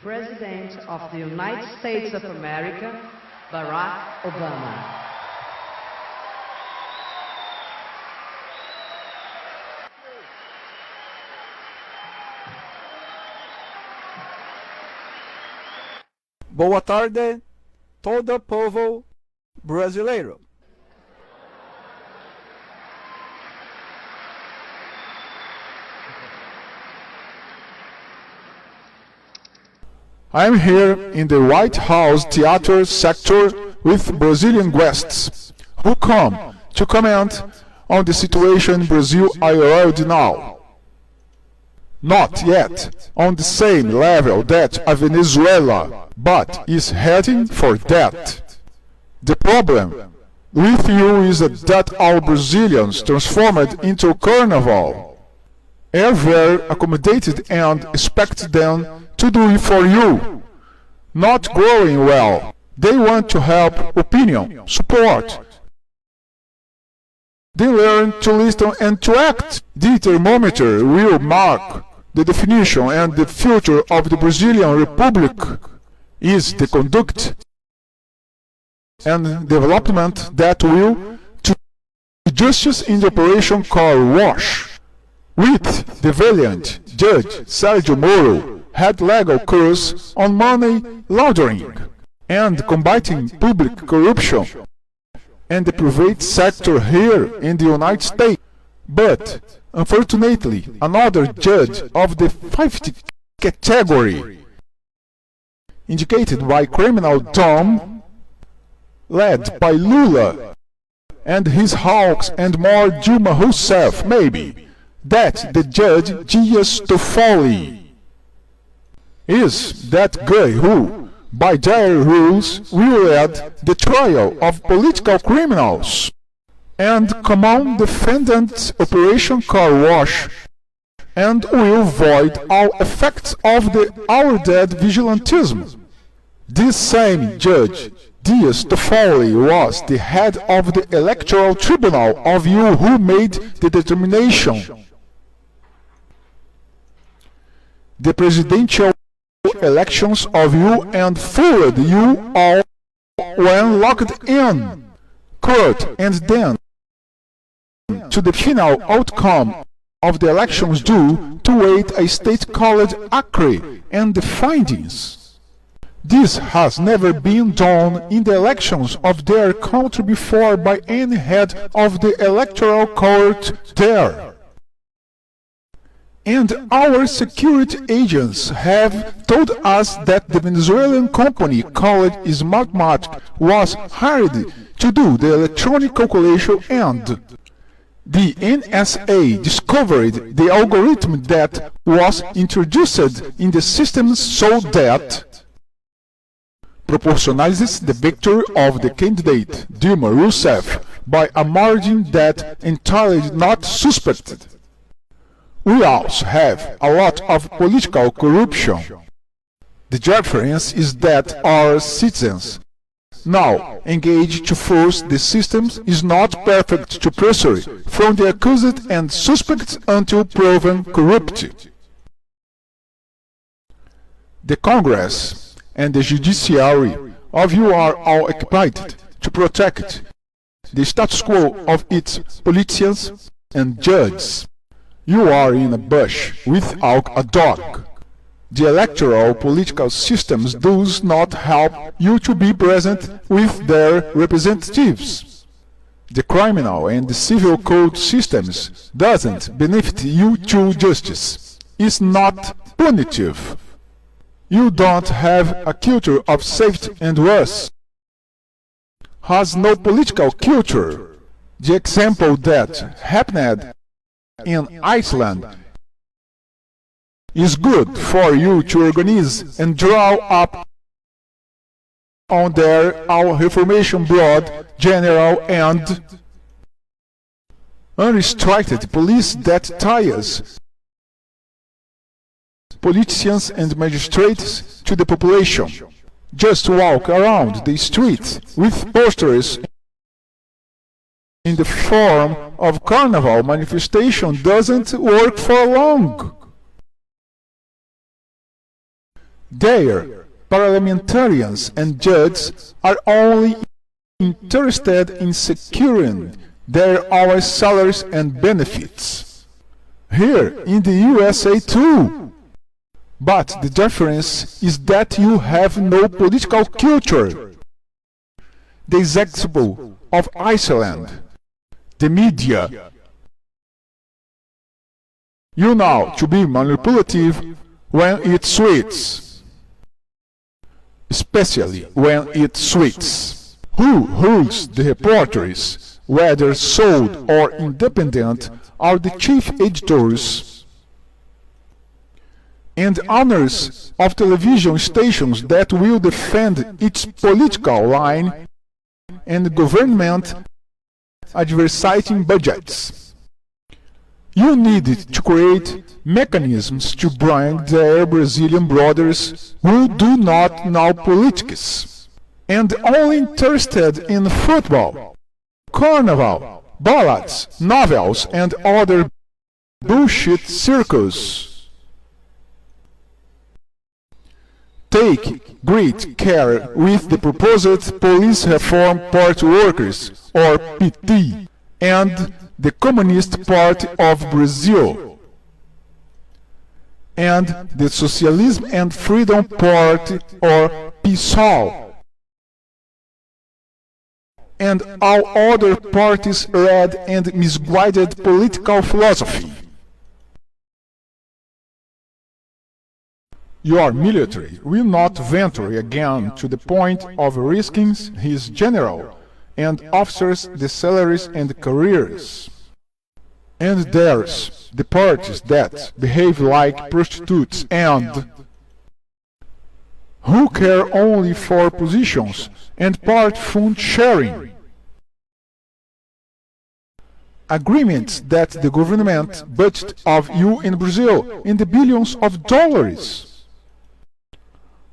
President of the United States of America, Barack Obama. Boa tarde, todo povo brasileiro. I'm here in the White House theater sector with Brazilian guests who come to comment on the situation in Brazil already now. Not yet on the same level that a Venezuela, but is heading for that. The problem with you is that our Brazilians transformed into carnival are very accommodated and expect them to do it for you. Not growing well. They want to help, opinion, support. They learn to listen and to act. The thermometer will mark the definition and the future of the Brazilian Republic is the conduct and development that will to justice in the operation car wash. With the valiant Judge Sergio Moro had legal course on money laundering and combating public corruption and the private sector here in the United States. But, unfortunately, another judge of the 50th category, indicated by criminal Tom, led by Lula and his hawks and more Dilma herself, maybe, that the judge Dias Toffoli is that guy who, by their rules, will lead the trial of political criminals and common defendant Operation Car Wash and will void all effects of the our dead vigilantism. This same judge, Dias Toffoli, was the head of the Electoral Tribunal of you who made the determination. The presidential elections of you and fooled you all when locked in court and then to the final outcome of the elections due to wait a state called Acre and the findings. This has never been done in the elections of their country before by any head of the electoral court there. And our security agents have told us that the Venezuelan company called Smartmatic was hired to do the electronic calculation and the NSA discovered the algorithm that was introduced in the system so that proportionalizes the victory of the candidate Dilma Rousseff by a margin that entirely not suspected. We also have a lot of political corruption. The difference is that our citizens now engaged to force the systems is not perfect to pressure from the accused and suspects until proven corrupt. The Congress and the judiciary of you are all occupied to protect the status quo of its politicians and judges. You are in a bush without a dog. The electoral political systems does not help you to be present with their representatives. The criminal and the civil code systems doesn't benefit you to justice. It's not punitive. You don't have a culture of safety and worse. Has no political culture. The example that happened in Iceland is good for you to organize and draw up on their our reformation broad general and unrestricted police that ties politicians and magistrates to the population. Just walk around the streets with posters in the form of carnival manifestation doesn't work for long. Their parliamentarians and judges are only interested in securing their own salaries and benefits. Here in the USA too. But the difference is that you have no political culture. The example of Iceland, the media. You know to be manipulative when it suits, especially when it suits. Who holds the reporters, whether sold or independent, are the chief editors and owners of television stations that will defend its political line and government advertising budgets. You need to create mechanisms to bring their Brazilian brothers who do not know politics and only interested in football, carnival, ballads, novels and other bullshit circus. Take great care with the proposed Police Reform Party Workers, or PT, and the Communist Party of Brazil, and the Socialism and Freedom Party, or PSOL, and all other parties led and misguided political philosophy. Your military will not venture again to the point of risking his general and officers the salaries and careers. And there's the parties that behave like prostitutes and who care only for positions and part fund sharing. Agreements that the government budget of you in Brazil in the billions of dollars.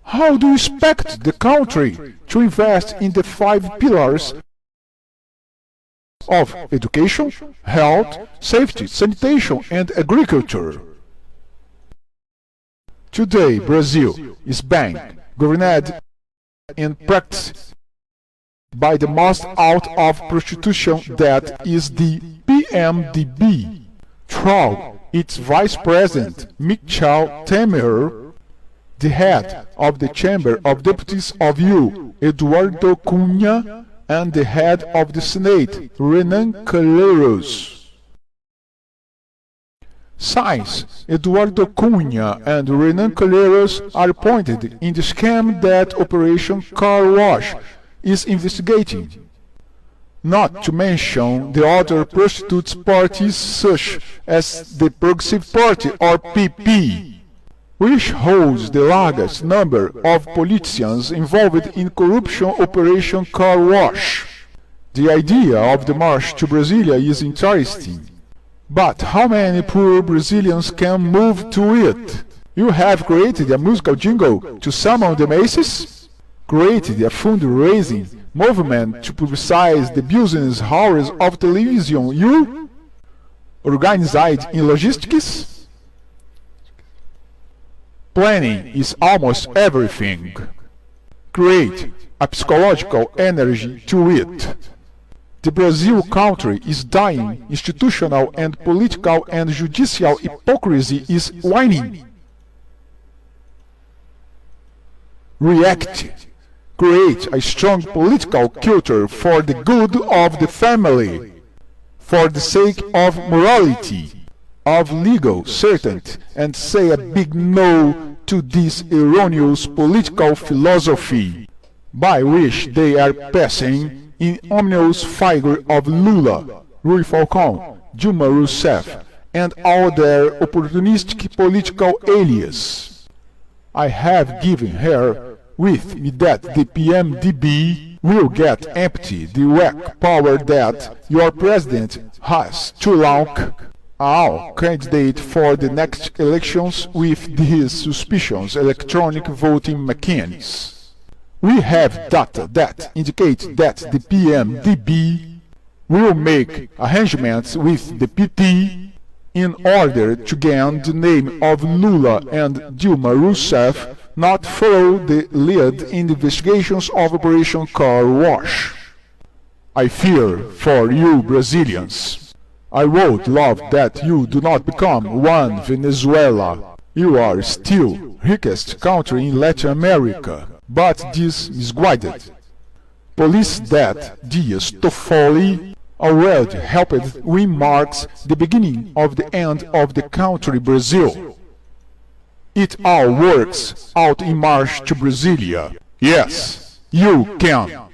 How do you expect the country to invest in the 5 pillars of education, health, safety, sanitation and agriculture? Today, Brazil is being governed in practice by the most out of prostitution that is the PMDB, through its Vice President Michel Temer, the head of the Chamber of Deputies of U, Eduardo Cunha, and the head of the Senate, Renan Calheiros. Since Eduardo Cunha and Renan Calheiros are appointed in the scam that Operation Car Wash is investigating, not to mention the other prostitutes parties such as the Progressive Party or PP, which holds the largest number of politicians involved in corruption Operation Car Wash. The idea of the march to Brasilia is interesting, but how many poor Brazilians can move to it? You have created a musical jingle to summon the masses? Created a fundraising movement to publicize the business hours of television you? Organized in logistics? Planning is almost everything. Create a psychological energy to it. The Brazil country is dying. Institutional and political and judicial hypocrisy is waning. React. Create a strong political culture for the good of the family, for the sake of morality, of legal certainty, and say a big no to this erroneous political philosophy by which they are passing in ominous figure of Lula, Rui Falcão, Dilma Rousseff, and all their opportunistic political alias. I have given her with me that the PMDB will get empty the whack power that your president has to launch all candidate for the next elections with these suspicious electronic voting machines. We have data that indicate that the PMDB will make arrangements with the PT in order to gain the name of Lula and Dilma Rousseff not follow the lead in the investigations of Operation Car Wash. I fear for you Brazilians. I would love that you do not become one Venezuela. You are still richest country in Latin America, but this misguided. Police that Dias Toffoli already helped win marks the beginning of the end of the country Brazil. It all works out in March to Brasilia. Yes, you can.